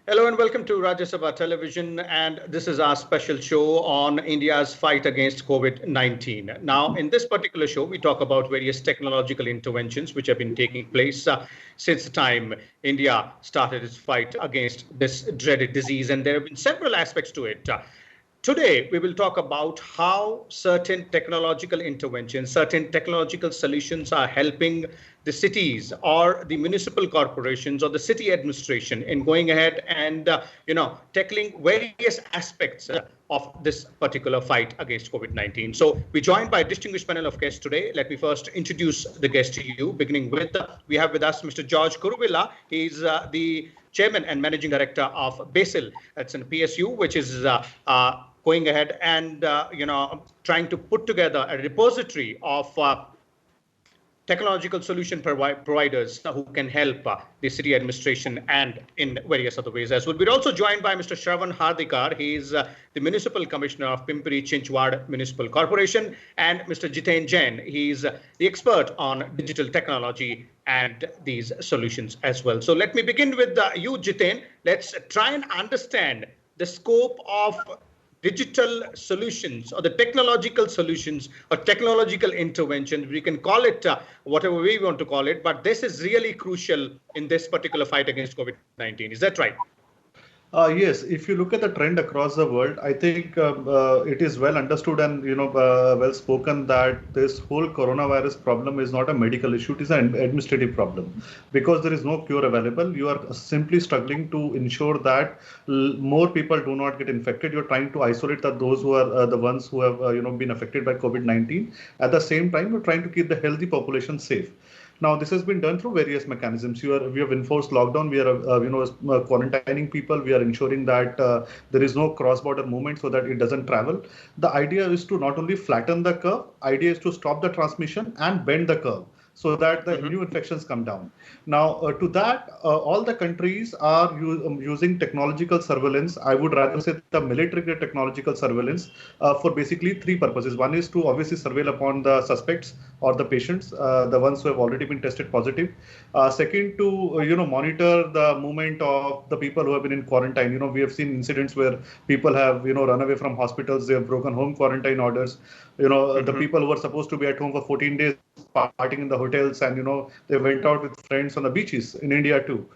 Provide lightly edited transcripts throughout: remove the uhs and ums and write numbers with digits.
Hello and welcome to Rajya Sabha Television, and this is our special show on India's fight against COVID-19. Now, in this particular show, we talk about various technological interventions which have been taking place since the time India started its fight against this dreaded disease, and there have been several aspects to it. Today, we will talk about how certain technological interventions, certain technological solutions are helping the cities or the municipal corporations or the city administration in going ahead and, tackling various aspects of this particular fight against COVID-19. So we're joined by a distinguished panel of guests today. Let me first introduce the guests to you, beginning with, we have with us Mr. George Kuruvilla. He's the Chairman and Managing Director of BECIL. That's an PSU, which is going ahead and, trying to put together a repository of technological solution providers who can help the city administration and in various other ways as well. We're also joined by Mr. Hardikar. He is the Municipal Commissioner of Pimpri, Chinchwad Municipal Corporation, and Mr. Jain. He is the expert on digital technology and these solutions as well. So let me begin with you, Jiten. Let's try and understand the scope of digital solutions or the technological solutions or technological interventions. We can call it whatever we want to call it, but this is really crucial in this particular fight against COVID-19. Is that right? Yes, if you look at the trend across the world, I think it is well understood and well spoken that this whole coronavirus problem is not a medical issue; it is an administrative problem. Because there is no cure available, you are simply struggling to ensure that more people do not get infected. You're trying to isolate those who are the ones who have been affected by COVID-19. At the same time, you're trying to keep the healthy population safe. Now, this has been done through various mechanisms. We have enforced lockdown. We are, quarantining people. We are ensuring that there is no cross-border movement so that it doesn't travel. The idea is to not only flatten the curve, idea is to stop the transmission and bend the curve so that the new infections come down. Now, to that, all the countries are using technological surveillance. I would rather say the military technological surveillance for basically three purposes. One is to obviously surveil upon the suspects or the patients, the ones who have already been tested positive. Second, to monitor the movement of the people who have been in quarantine. We have seen incidents where people have run away from hospitals. They have broken home quarantine orders. The people who were supposed to be at home for 14 days partying in the hotels and they went out with friends on the beaches in India too.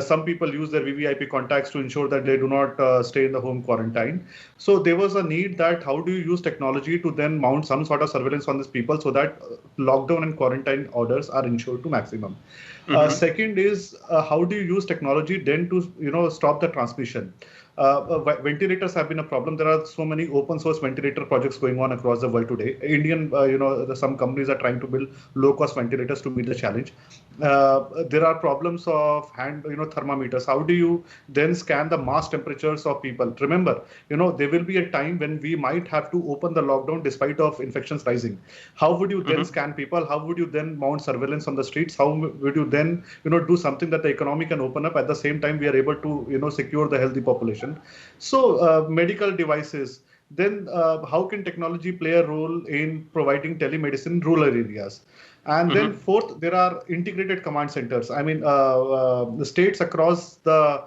Some people use their VVIP contacts to ensure that they do not stay in the home quarantine. So there was a need that how do you use technology to then mount some sort of surveillance on these people so that lockdown and quarantine orders are ensured to maximum. Second is how do you use technology then to stop the transmission. Ventilators have been a problem. There are so many open source ventilator projects going on across the world today. Some companies are trying to build low cost ventilators to meet the challenge. There are problems of hand, thermometers. How do you then scan the mass temperatures of people? Remember, there will be a time when we might have to open the lockdown despite of infections rising. How would you then scan people? How would you then mount surveillance on the streets? How would you then, do something that the economy can open up? At the same time, we are able to, secure the healthy population. So medical devices, then how can technology play a role in providing telemedicine in rural areas? And then fourth, there are integrated command centers. I mean, the states across the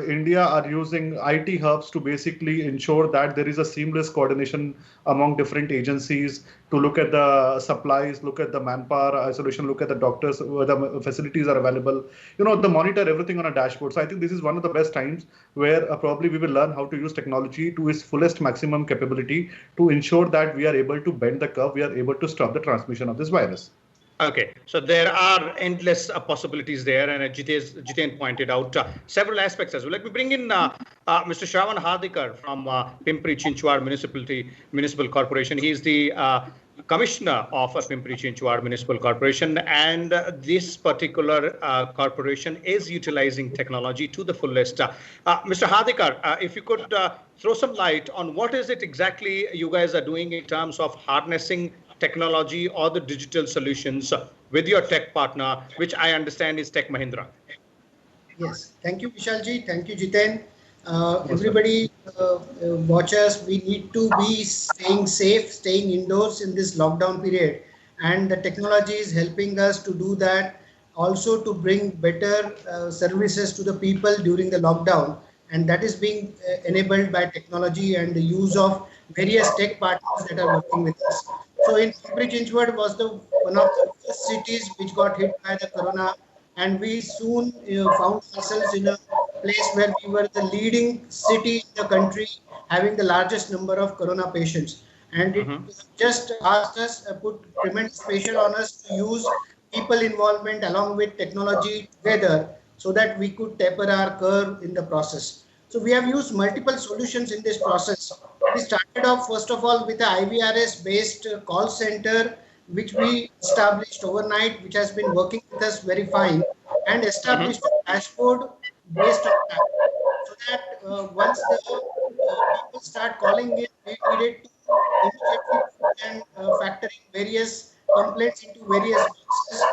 India are using IT hubs to basically ensure that there is a seamless coordination among different agencies to look at the supplies, look at the manpower isolation, look at the doctors, whether the facilities are available, to monitor everything on a dashboard. So I think this is one of the best times where probably we will learn how to use technology to its fullest maximum capability to ensure that we are able to bend the curve, we are able to stop the transmission of this virus. Okay, so there are endless possibilities there, and Jiten pointed out several aspects as well. Let me bring in Mr. Hardikar from Pimpri Chinchwad Municipal Corporation. He is the Commissioner of Pimpri Chinchwad Municipal Corporation, and this particular corporation is utilizing technology to the fullest. Mr. Hardikar, if you could throw some light on what is it exactly you guys are doing in terms of harnessing technology or the digital solutions with your tech partner, which I understand is Tech Mahindra. Yes, thank you, Vishalji. Thank you, Jiten. Everybody watch us. We need to be staying safe, staying indoors in this lockdown period. And the technology is helping us to do that also to bring better services to the people during the lockdown, and that is being enabled by technology and the use of various tech partners that are working with us. So in Pimpri Chinchwad was the one of the first cities which got hit by the corona, and we soon found ourselves in a place where we were the leading city in the country, having the largest number of corona patients. And it just asked us, put tremendous pressure on us to use people involvement along with technology together so that we could taper our curve in the process. So we have used multiple solutions in this process. We started off first of all with the IVRS based call center, which we established overnight, which has been working with us very fine, and established a dashboard based on that. So that once the people start calling in, we needed to immediately put and factor in various complaints into various boxes,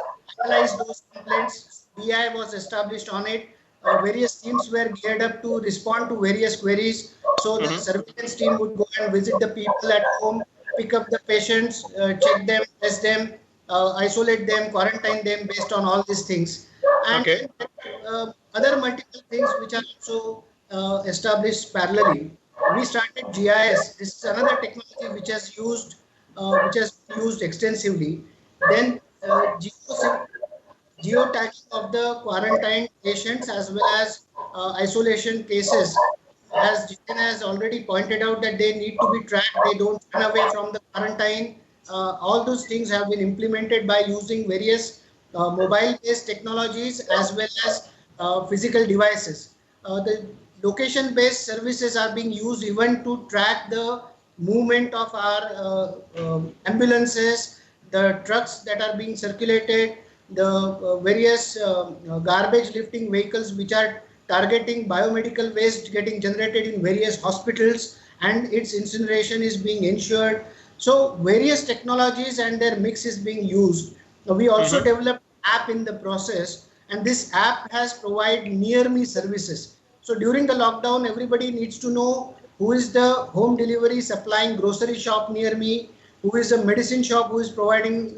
analyze those complaints. BI was established on it. Various teams were geared up to respond to various queries. So the surveillance team would go and visit the people at home, pick up the patients, check them, test them, isolate them, quarantine them based on all these things. And other multiple things which are also established parallelly. We started GIS. This is another technology which has used extensively. Then geotagging of the quarantined patients as well as isolation cases. As Jiten has already pointed out that they need to be tracked, they don't run away from the quarantine. All those things have been implemented by using various mobile-based technologies as well as physical devices. The location-based services are being used even to track the movement of our ambulances, the trucks that are being circulated, the various garbage lifting vehicles which are targeting biomedical waste getting generated in various hospitals, and its incineration is being ensured. So various technologies and their mix is being used. Now, we also developed an app in the process, and this app has provided near me services. So during the lockdown, everybody needs to know who is the home delivery supplying grocery shop near me, who is a medicine shop who is providing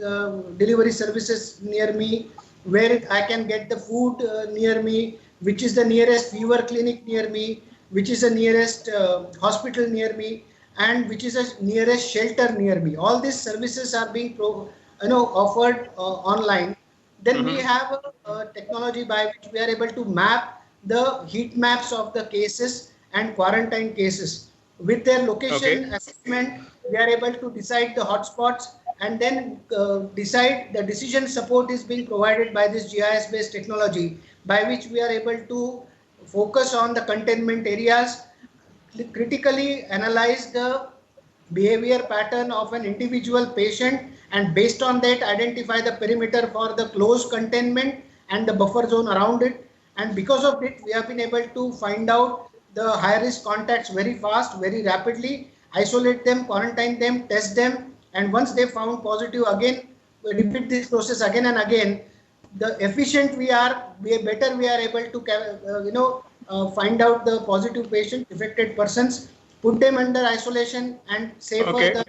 delivery services near me, where I can get the food near me, which is the nearest fever clinic near me, which is the nearest hospital near me, and which is the nearest shelter near me. All these services are being offered online. Then we have a technology by which we are able to map the heat maps of the cases and quarantine cases. With their location assessment, we are able to decide the hotspots and then decide the decision support is being provided by this GIS based technology, by which we are able to focus on the containment areas, critically analyze the behavior pattern of an individual patient, and based on that identify the perimeter for the close containment and the buffer zone around it. And because of it, we have been able to find out the high risk contacts very fast, very rapidly, isolate them, quarantine them, test them, and once they found positive, again we repeat this process again and again. The efficient we are, better we are able to find out the positive patient, affected persons, put them under isolation, and safer the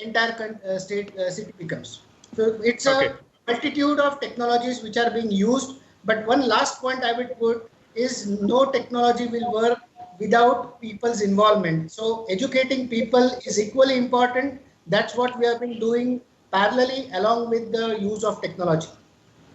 entire city becomes. So it's a multitude of technologies which are being used. But one last point I would put is no technology will work without people's involvement. So educating people is equally important. That's what we have been doing parallelly along with the use of technology.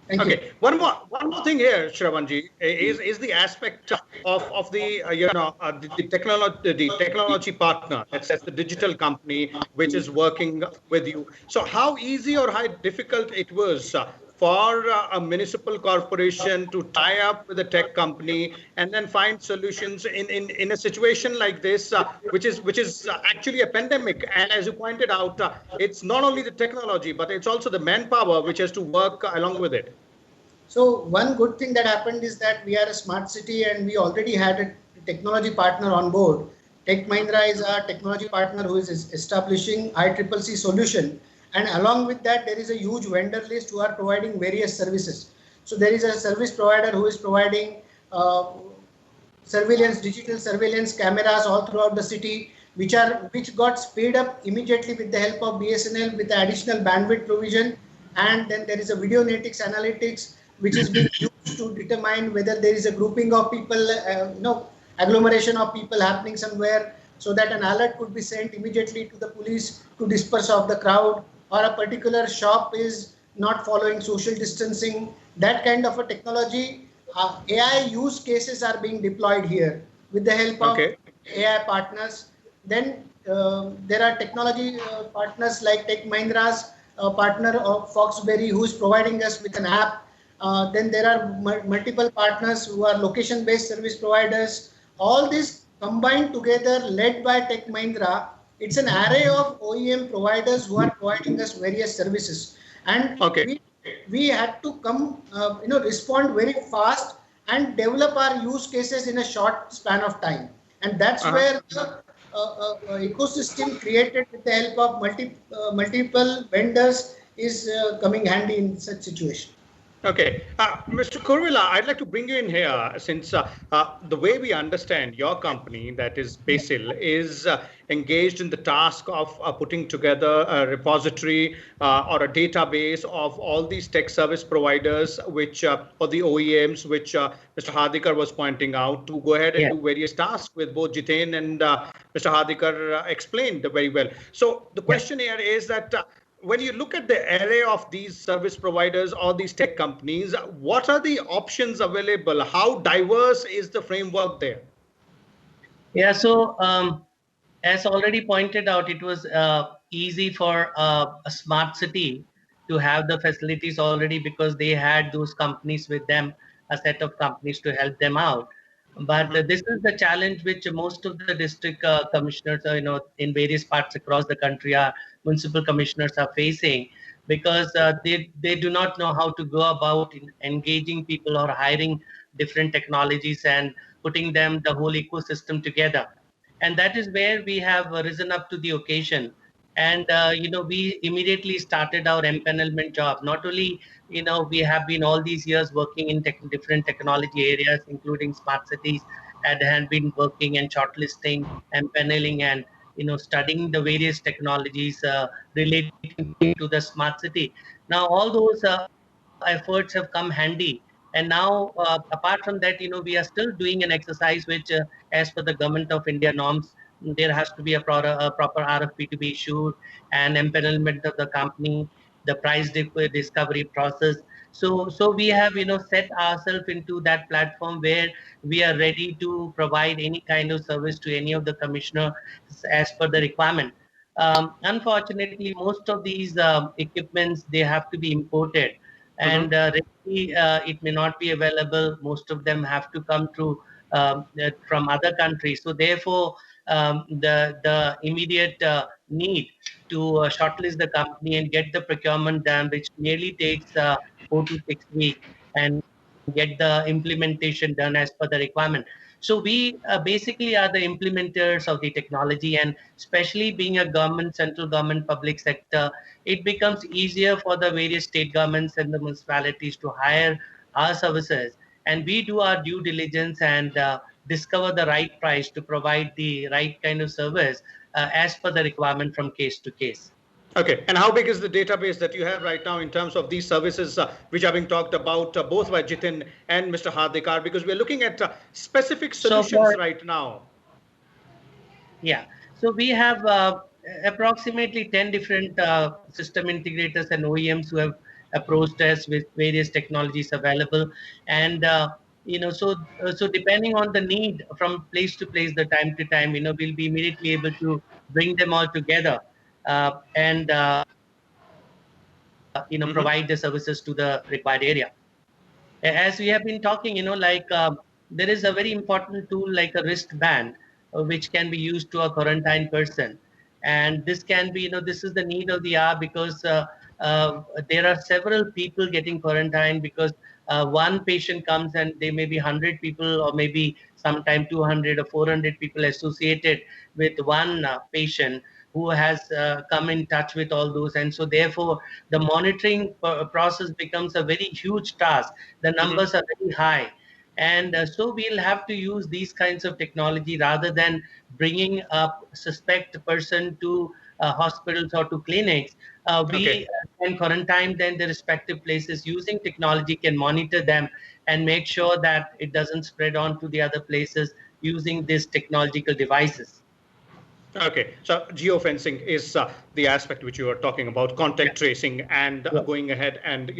Thank you. One more thing here, Shravanji, is the aspect of the the technology partner. That's the digital company which is working with you. So how easy or how difficult it was for a municipal corporation to tie up with a tech company and then find solutions in a situation like this, which is actually a pandemic. And as you pointed out, it's not only the technology, but it's also the manpower which has to work along with it. So one good thing that happened is that we are a smart city and we already had a technology partner on board. Tech Mahindra is our technology partner who is establishing ICCC solution. And along with that, there is a huge vendor list who are providing various services. So there is a service provider who is providing surveillance, digital surveillance cameras all throughout the city, which got sped up immediately with the help of BSNL with the additional bandwidth provision. And then there is a video analytics which is being used to determine whether there is a grouping of people, agglomeration of people happening somewhere, so that an alert could be sent immediately to the police to disperse of the crowd, or a particular shop is not following social distancing. That kind of a technology, AI use cases are being deployed here with the help of AI partners. Then there are technology partners like Tech Mahindra's partner of Foxberry, who is providing us with an app. Then there are multiple partners who are location-based service providers. All these combined together, led by Tech Mahindra, it's an array of OEM providers who are providing us various services. And we had to come, respond very fast and develop our use cases in a short span of time. And that's where the ecosystem created with the help of multiple vendors is coming handy in such situation. Okay, Mr. Kuruvilla, I'd like to bring you in here, since the way we understand your company, that is BECIL, is engaged in the task of putting together a repository or a database of all these tech service providers, which or the OEMs, which Mr. Hardikar was pointing out, to go ahead and do various tasks with both Jiten and Mr. Hardikar explained very well. So the question here is that when you look at the array of these service providers or these tech companies, what are the options available? How diverse is the framework there? Yeah, so as already pointed out, it was easy for a smart city to have the facilities already because they had those companies with them, a set of companies to help them out. But this is the challenge which most of the district commissioners, in various parts across the country, municipal commissioners are facing, because they do not know how to go about engaging people or hiring different technologies and putting them, the whole ecosystem together. And that is where we have risen up to the occasion. And, we immediately started our empanelment job. Not only, we have been all these years working in different technology areas, including smart cities, and have been working and shortlisting, empaneling, and, studying the various technologies relating to the smart city. Now, all those efforts have come handy. And now, apart from that, we are still doing an exercise which, as per the Government of India norms, there has to be a proper RFP to be issued, and empanelment of the company, the price discovery process. So we have, set ourselves into that platform where we are ready to provide any kind of service to any of the commissioner as per the requirement. Unfortunately, most of these equipments, they have to be imported. And it may not be available. Most of them have to come through from other countries. So therefore, the immediate need to shortlist the company and get the procurement done, which nearly takes 4 to 6 weeks, and get the implementation done as per the requirement. So we basically are the implementers of the technology, and especially being a government, central government, public sector, it becomes easier for the various state governments and the municipalities to hire our services. And we do our due diligence and discover the right price to provide the right kind of service as per the requirement from case to case. Okay, and how big is the database that you have right now in terms of these services which are being talked about both by Jiten and Mr. Hardikar? Because we're looking at specific solutions right now. Yeah, so we have approximately 10 different system integrators and OEMs who have approached us with various technologies available. And so depending on the need from place to place, the time to time, we'll be immediately able to bring them all together and provide the services to the required area. As we have been talking, there is a very important tool like a wristband, which can be used to a quarantine person. And this can be, this is the need of the hour, because there are several people getting quarantined, because one patient comes and there may be 100 people, or maybe sometime 200 or 400 people associated with one patient who has come in touch with all those. And so therefore, the monitoring process becomes a very huge task. The numbers are very high. And so we'll have to use these kinds of technology rather than bringing a suspect person to hospitals or to clinics. We can quarantine them in the respective places using technology, can monitor them and make sure that it doesn't spread on to the other places using these technological devices. Okay, so geofencing is the aspect which you are talking about, contact tracing, and going ahead and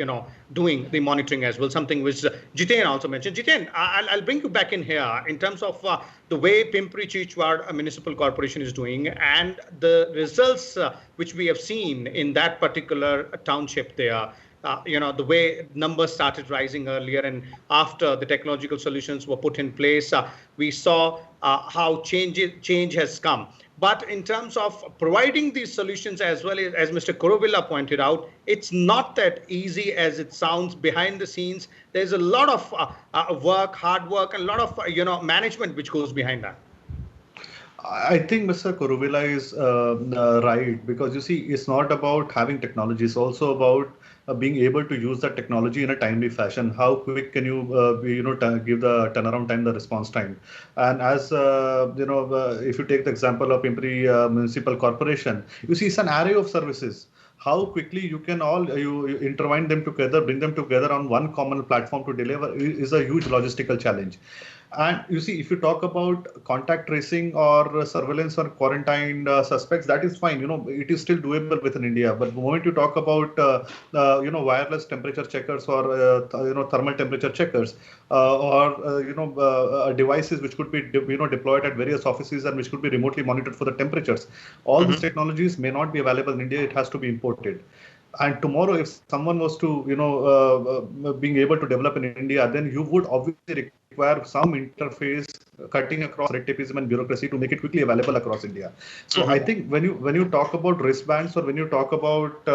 doing the monitoring as well. Something which Jiten also mentioned. Jiten, I'll bring you back in here in terms of the way Pimpri Chinchwad Municipal Corporation is doing and the results which we have seen in that particular township there. The way numbers started rising earlier, and after the technological solutions were put in place, we saw how change has come. But in terms of providing these solutions, as well as Mr. Kuruvilla pointed out, it's not that easy as it sounds behind the scenes. There's a lot of work, hard work, and a lot of management which goes behind that. I think Mr. Kuruvilla is right, because you see, it's not about having technology. It's also about being able to use that technology in a timely fashion. How quick can you, give the turnaround time, the response time? And as if you take the example of Pimpri Municipal Corporation, you see it's an array of services. How quickly you can you intertwine them together, bring them together on one common platform to deliver is a huge logistical challenge. And you see, if you talk about contact tracing or surveillance or quarantined suspects, that is fine. It is still doable within India. But the moment you talk about, wireless temperature checkers or, thermal temperature checkers or devices which could be, deployed at various offices and which could be remotely monitored for the temperatures, all these technologies may not be available in India. It has to be imported. And tomorrow, if someone was to, being able to develop in India, then you would obviously require some interface cutting across red tapeism and bureaucracy to make it quickly available across India. So I think when you talk about wristbands or when you talk about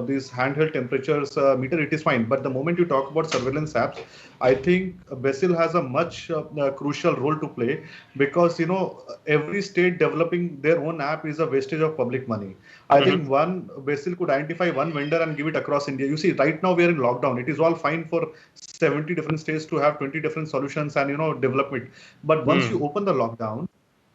these handheld temperatures meter, it is fine. But the moment you talk about surveillance apps, I think BECIL has a much crucial role to play, because every state developing their own app is a wastage of public money. I think BECIL could identify one vendor and give it across India. You see, right now we are in lockdown. It is all fine for 70 different states to have 20 different solutions and develop it. But once you open the lockdown,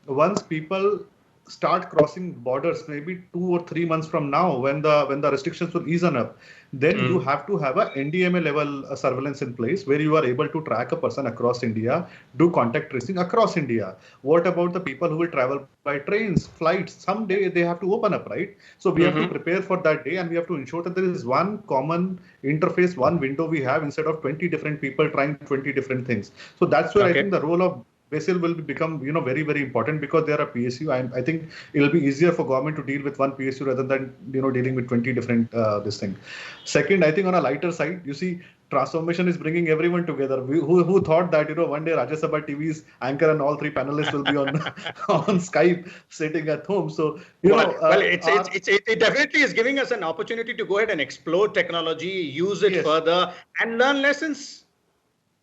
once people start crossing borders, maybe 2 or 3 months from now, when the restrictions will ease up, then you have to have a NDMA level surveillance in place where you are able to track a person across India, do contact tracing across India. What about the people who will travel by trains, flights? Someday they have to open up, right? So we have to prepare for that day, and we have to ensure that there is one common interface, one window we have, instead of 20 different people trying 20 different things. So that's where I think the role of BECIL will become, very, very important, because they are a PSU. I think it will be easier for government to deal with one PSU rather than, dealing with 20 different this thing. Second, I think on a lighter side, you see, transformation is bringing everyone together. Who thought that, one day Rajya Sabha TV's anchor and all 3 panelists will be on on Skype sitting at home. So, it definitely is giving us an opportunity to go ahead and explore technology, use it further, and learn lessons.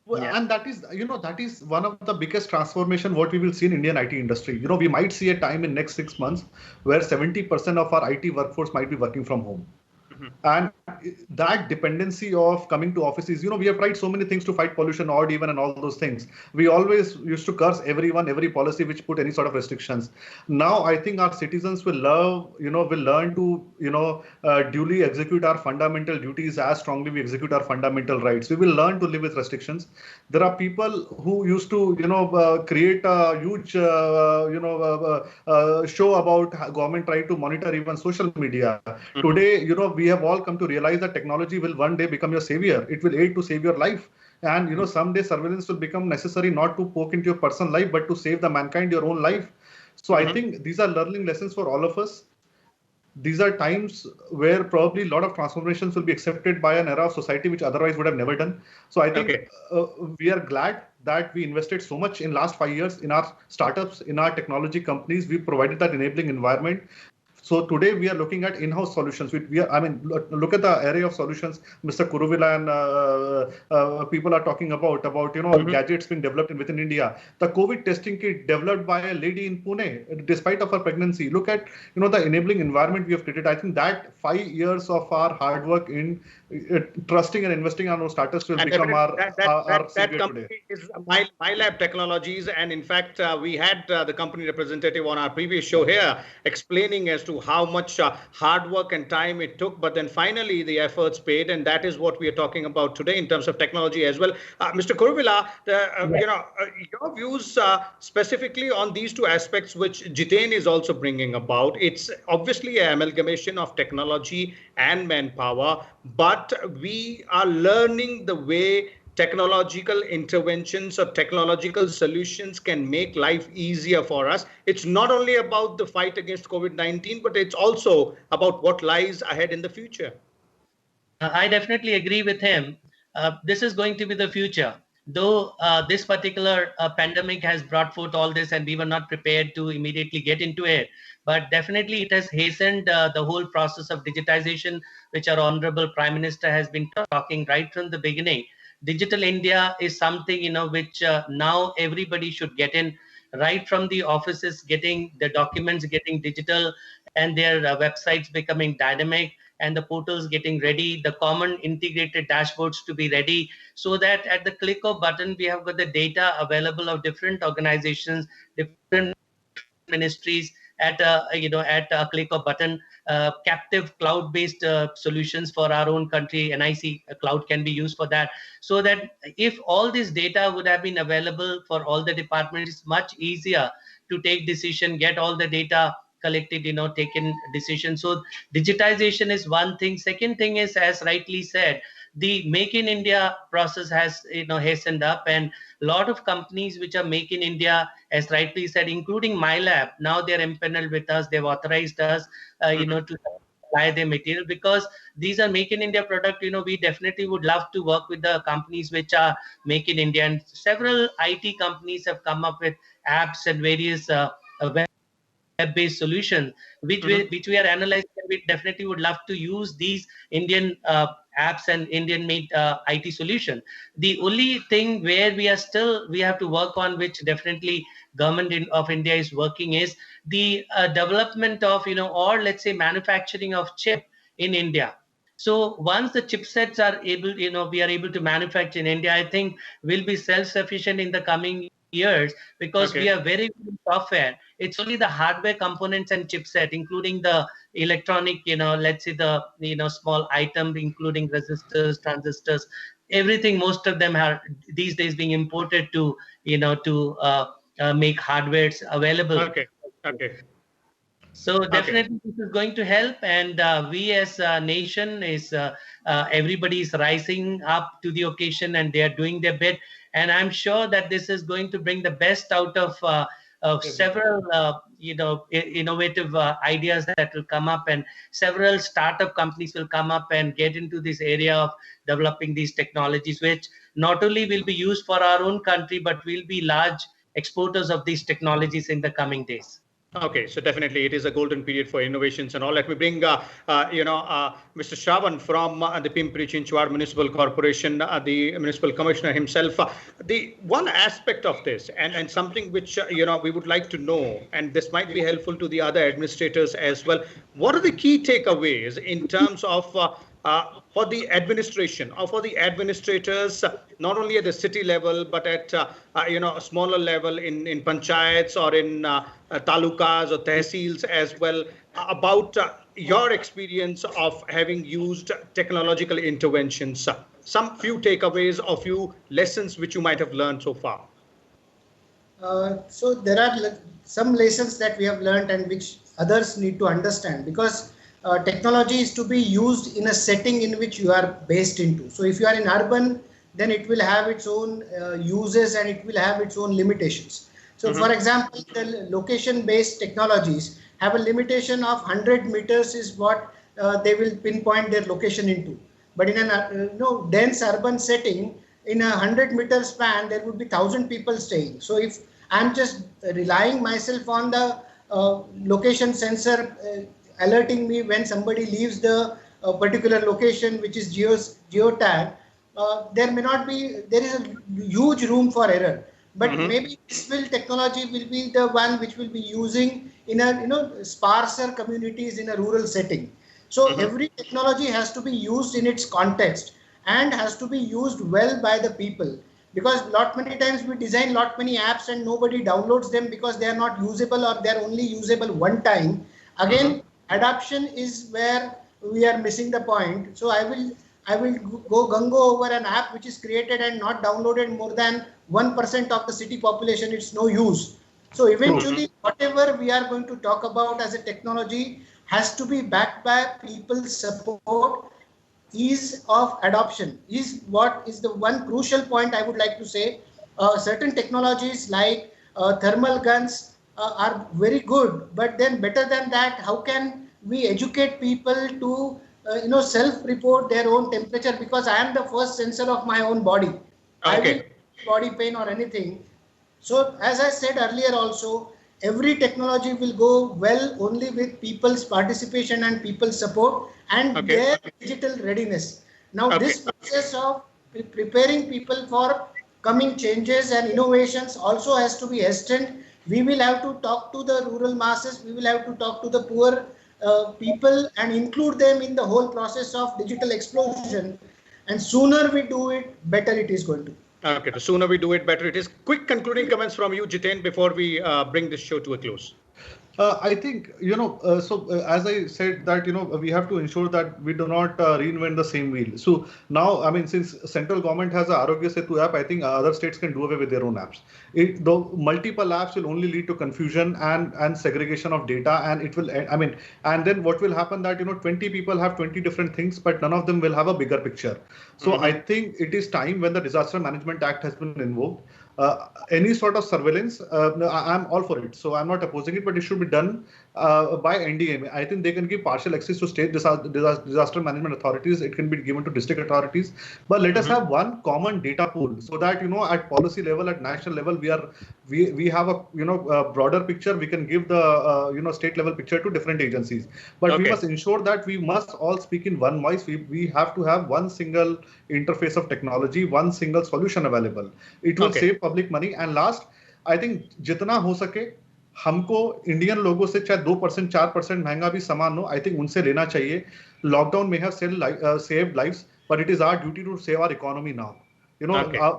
And that is one of the biggest transformation what we will see in Indian IT industry. We might see a time in next 6 months where 70% of our IT workforce might be working from home. And that dependency of coming to offices, we have tried so many things to fight pollution, odd even, and all those things. We always used to curse everyone, every policy which put any sort of restrictions. Now, I think our citizens will learn to, duly execute our fundamental duties as strongly we execute our fundamental rights. We will learn to live with restrictions. There are people who used to, create a huge, show about government trying to monitor even social media. Today, we have all come to realize that technology will one day become your savior. It will aid to save your life. And, someday surveillance will become necessary not to poke into your personal life, but to save the mankind your own life. So I think these are learning lessons for all of us. These are times where probably a lot of transformations will be accepted by an era of society which otherwise would have never done. So I think we are glad that we invested so much in last 5 years in our startups, in our technology companies. We provided that enabling environment. So today we are looking at in-house solutions. Look at the array of solutions Mr. Kuruvilla and people are talking about gadgets being developed within India. The COVID testing kit developed by a lady in Pune, despite of her pregnancy. Look at the enabling environment we have created. I think that 5 years of our hard work in trusting and investing on our startups will become our savior today. Is MyLab Technologies, and in fact we had the company representative on our previous show here explaining as to to how much hard work and time it took, but then finally the efforts paid, and that is what we are talking about today in terms of technology as well. Mr. Kuruvilla, your views specifically on these two aspects which Jiten is also bringing about. It's obviously an amalgamation of technology and manpower, but we are learning the way technological interventions or technological solutions can make life easier for us. It's not only about the fight against COVID-19, but it's also about what lies ahead in the future. I definitely agree with him. This is going to be the future. Though this particular pandemic has brought forth all this and we were not prepared to immediately get into it, but definitely it has hastened the whole process of digitization, which our Honorable Prime Minister has been talking right from the beginning. Digital India is something, which now everybody should get in, right from the offices, getting the documents getting digital and their websites becoming dynamic, and the portals getting ready, the common integrated dashboards to be ready, so that at the click of button, we have got the data available of different organizations, different ministries at a click of button. Captive cloud-based solutions for our own country, NIC cloud can be used for that. So that if all this data would have been available for all the departments, it's much easier to take decision, get all the data collected, taken decisions. So digitization is one thing. Second thing is, as rightly said, the Make in India process has hastened up, and a lot of companies which are Make in India, as rightly said, including MyLab, now they're empaneled with us. They've authorized us, to supply their material, because these are Make in India product. We definitely would love to work with the companies which are Make in India, and several IT companies have come up with apps and various web-based solutions, which we are analyzing. We definitely would love to use these Indian apps and Indian-made IT solution. The only thing where we have to work on, which definitely government of India is working, is the development of, or let's say manufacturing of chip in India. So once the chipsets are able, we are able to manufacture in India, I think we'll be self-sufficient in the coming years, because we are very good in software. It's only the hardware components and chipset, including the electronic, let's say the small item, including resistors, transistors, everything. Most of them are these days being imported to make hardwares available. Okay. So definitely this is going to help, and we as a nation everybody is rising up to the occasion, and they are doing their bit. And I'm sure that this is going to bring the best out of several innovative ideas that will come up, and several startup companies will come up and get into this area of developing these technologies, which not only will be used for our own country, but will be large exporters of these technologies in the coming days. Okay, so definitely it is a golden period for innovations and all. Let me bring, Mr. Shravan from the Pimpri Chinchwad Municipal Corporation, the Municipal Commissioner himself. The one aspect of this, and something which, we would like to know, and this might be helpful to the other administrators as well. What are the key takeaways in terms of for the administration or for the administrators, not only at the city level, but at a smaller level in panchayats or in talukas or tehsils as well, about your experience of having used technological interventions? Some few takeaways or few lessons which you might have learned so far. So there are some lessons that we have learned and which others need to understand, because technology is to be used in a setting in which you are based into. So if you are in urban, then it will have its own uses and it will have its own limitations. So for example, the location-based technologies have a limitation of 100 meters is what they will pinpoint their location into. But in a dense urban setting, in a 100-meter span, there would be 1,000 people staying. So if I'm just relying myself on the location sensor alerting me when somebody leaves the particular location which is geotagged, there is a huge room for error. But maybe BECIL technology will be the one which will be using in a sparser communities in a rural setting. So every technology has to be used in its context and has to be used well by the people, because many times we design many apps and nobody downloads them because they are not usable, or they are only usable one time. Again, adoption is where we are missing the point. So I will go gungo over an app which is created and not downloaded more than 1% of the city population. It's no use. So eventually, whatever we are going to talk about as a technology has to be backed by people's support. Ease of adoption is what is the one crucial point I would like to say. Certain technologies like thermal guns are very good, but then better than that, how can we educate people to self-report their own temperature? Because I am the first sensor of my own body. I will body pain or anything. So as I said earlier also, every technology will go well only with people's participation and people's support and their digital readiness. Now this process of preparing people for coming changes and innovations also has to be hastened. We will have to talk to the rural masses. We will have to talk to the poor people and include them in the whole process of digital explosion. And sooner we do it, better it is going to be. Okay, the sooner we do it, better it is. Quick concluding comments from you, Jiten, before we bring this show to a close. I think, as I said that, we have to ensure that we do not reinvent the same wheel. So now, I mean, since central government has a Arogya Setu app, I think other states can do away with their own apps. The multiple apps will only lead to confusion and segregation of data. And it will, and then what will happen that, 20 people have 20 different things, but none of them will have a bigger picture. So I think it is time when the Disaster Management Act has been invoked. Any sort of surveillance, I'm all for it. So I'm not opposing it, but it should be done by NDMA. I think they can give partial access to state disaster management authorities. It can be given to district authorities. But let us have one common data pool so that, at policy level, at national level, we have a broader picture. We can give the, state level picture to different agencies. But we must ensure that we must all speak in one voice. We have to have one single interface of technology, one single solution available. It will save public money. And last, I think जितना हो सके हमको Indian लोगों से चाहे 2% 4% महंगा भी सामान हो, I think उनसे लेना चाहिए. Lockdown may have saved lives, but it is our duty to save our economy now.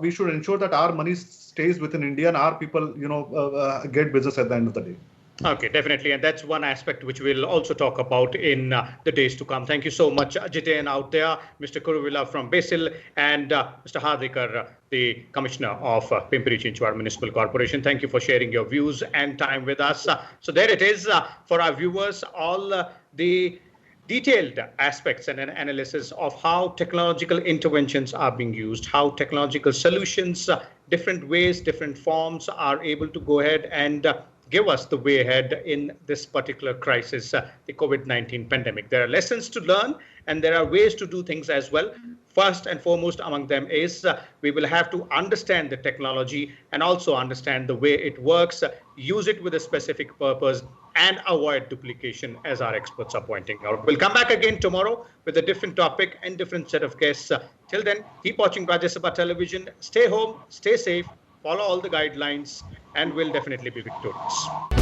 We should ensure that our money stays within India and our people, get business at the end of the day. Okay, definitely. And that's one aspect which we'll also talk about in the days to come. Thank you so much, Jiten out there, Mr. Kuruvilla from BECIL, and Mr. Hardikar, the Commissioner of Pimpri Chinchwad Municipal Corporation. Thank you for sharing your views and time with us. So there it is for our viewers, all the detailed aspects and an analysis of how technological interventions are being used, how technological solutions, different ways, different forms are able to go ahead and give us the way ahead in this particular crisis, the COVID-19 pandemic. There are lessons to learn and there are ways to do things as well. First and foremost among them is we will have to understand the technology and also understand the way it works, use it with a specific purpose and avoid duplication, as our experts are pointing out. We'll come back again tomorrow with a different topic and different set of guests. Till then, keep watching Rajya Sabha television. Stay home, stay safe, follow all the guidelines, and we'll definitely be victorious.